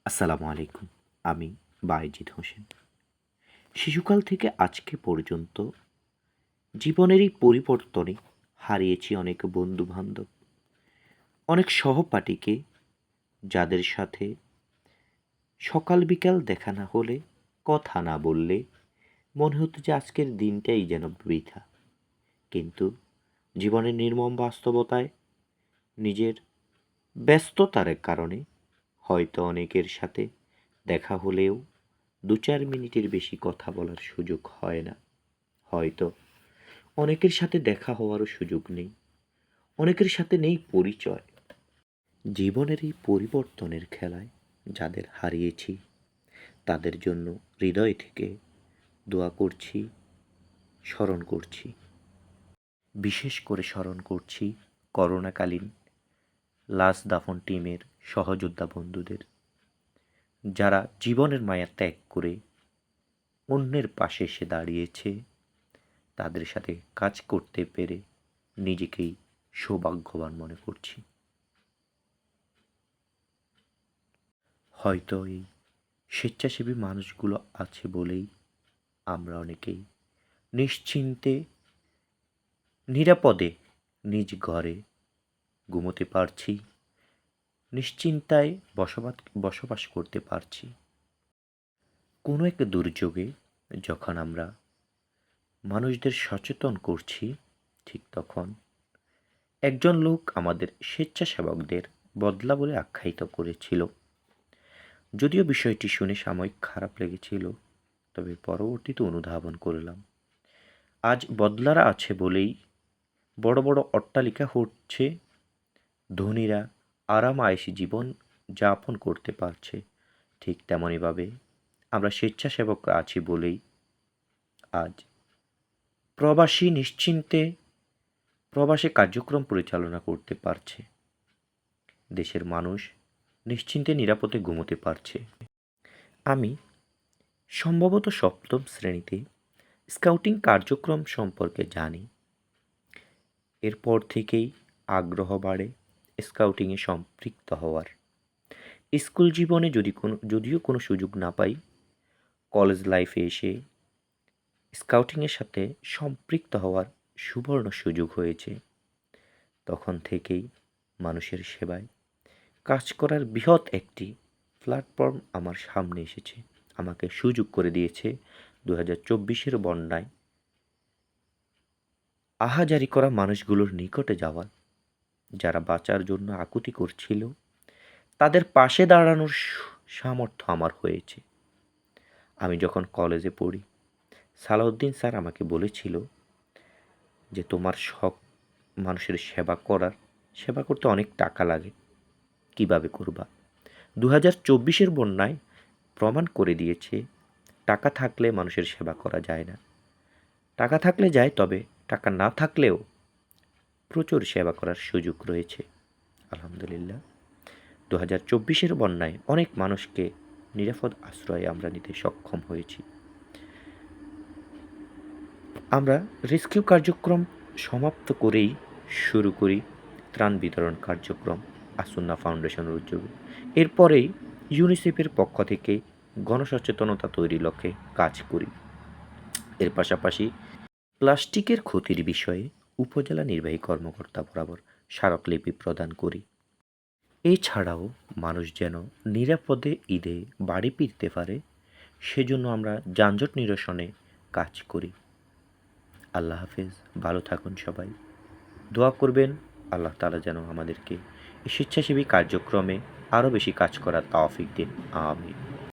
আসসালামু আলাইকুম। আমি বায়েজিদ হোসেন। শিশুকাল থেকে আজকে পর্যন্ত জীবনের এই পরিবর্তনে হারিয়েছি অনেক বন্ধু-বান্ধব, অনেক সহপাঠীকে, যাদের সাথে সকাল বিকাল দেখা না হলে, কথা না বললে মনে হতো যে আজকের দিনটাই যেন বৃথা। কিন্তু জীবনের নির্মম বাস্তবতায় নিজের ব্যস্ততার কারণে হয়তো অনেকের সাথে দেখা হলেও ২-৪ মিনিটের বেশি কথা বলার সুযোগ হয় না। হয়তো অনেকের সাথে দেখা হওয়ারও সুযোগ নেই। অনেকের সাথে নেই পরিচয়। জীবনের এই পরিবর্তনের খেলায় যাদের হারিয়েছি, তাদের জন্য হৃদয় থেকে দোয়া করছি, স্মরণ করছি। বিশেষ করে স্মরণ করছি করোনাকালীন লাশ দাফন টিমের সহযোদ্ধা বন্ধুদের, যারা জীবনের মায়া ত্যাগ করে অন্যের পাশে এসে দাঁড়িয়েছে। তাদের সাথে কাজ করতে পেরে নিজেকেই সৌভাগ্যবান মনে করছি। হয়তো এই স্বেচ্ছাসেবী মানুষগুলো আছে বলেই আমরা অনেকেই নিশ্চিন্তে নিরাপদে নিজ ঘরে ঘুমোতে পারছি, নিশ্চিন্তায় বসবাস করতে পারছি। কোনো এক দুর্যোগে যখন আমরা মানুষদের সচেতন করছি, ঠিক তখন একজন লোক আমাদের স্বেচ্ছাসেবকদের বদলা বলে আখ্যায়িত করেছিল। যদিও বিষয়টি শুনে সাময়িক খারাপ লেগেছিল, তবে পরবর্তীতে অনুধাবন করলাম, আজ বদলারা আছে বলেই বড় বড় অট্টালিকা হচ্ছে, ধনীরা আরাম আয়েশি জীবন যাপন করতে পারছে। ঠিক তেমনইভাবে আমরা স্বেচ্ছাসেবকরা আছি বলেই আজ প্রবাসী নিশ্চিন্তে প্রবাসে কার্যক্রম পরিচালনা করতে পারছে। দেশের মানুষ নিশ্চিন্তে নিরাপদে ঘুমোতে পারছে। আমি সম্ভবত সপ্তম শ্রেণীতে স্কাউটিং কার্যক্রম সম্পর্কে জানি। এরপর থেকেই আগ্রহ বাড়ে স্কাউটিংয়ে সম্পৃক্ত হওয়ার। স্কুল জীবনে যদিও কোনো সুযোগ না পাই, কলেজ লাইফে এসে স্কাউটিংয়ের সাথে সম্পৃক্ত হওয়ার সুবর্ণ সুযোগ হয়েছে। তখন থেকেই মানুষের সেবায় কাজ করার বৃহৎ একটি প্ল্যাটফর্ম আমার সামনে এসেছে, আমাকে সুযোগ করে দিয়েছে 2024-এর বন্যায় আহাজারি করা মানুষগুলোর নিকটে যাওয়ার। যারা বাঁচার জন্য আকুতি করছিল, তাদের পাশে দাঁড়ানোর সামর্থ্য আমার হয়েছে। আমি যখন কলেজে পড়ি, সালাউদ্দিন স্যার আমাকে বলেছিল যে তোমার শখ মানুষের সেবা করতে অনেক টাকা লাগে, কিভাবে করবা? 2024-এর বন্যায় প্রমাণ করে দিয়েছে টাকা থাকলে মানুষের সেবা করা যায় না। টাকা থাকলে যায়, তবে টাকা না থাকলেও প্রচুর সেবা করার সুযোগ রয়েছে। আলহামদুলিল্লাহ, 2024-এর বন্যায় অনেক মানুষকে নিরাপদ আশ্রয়ে আমরা নিতে সক্ষম হয়েছি। আমরা রেস্কিউ কার্যক্রম সমাপ্ত করেই শুরু করি ত্রাণ বিতরণ কার্যক্রম আসুন্না ফাউন্ডেশনের উদ্যোগে। এরপরেই ইউনিসেফের পক্ষ থেকে গণসচেতনতা তৈরির লক্ষ্যে কাজ করি। এর পাশাপাশি প্লাস্টিকের ক্ষতির বিষয়ে উপজেলা নির্বাহী কর্মকর্তা বরাবর স্মারকলিপি প্রদান করি। এছাড়াও মানুষ যেন নিরাপদে ঈদে বাড়ি ফিরতে পারে, সেজন্য আমরা যানজট নিরসনে কাজ করি। আল্লাহ হাফেজ, ভালো থাকুন সবাই। দোয়া করবেন আল্লাহ তাআলা যেন আমাদেরকে এই স্বেচ্ছাসেবী কার্যক্রমে আরও বেশি কাজ করার তৌফিক দিন। আমিন।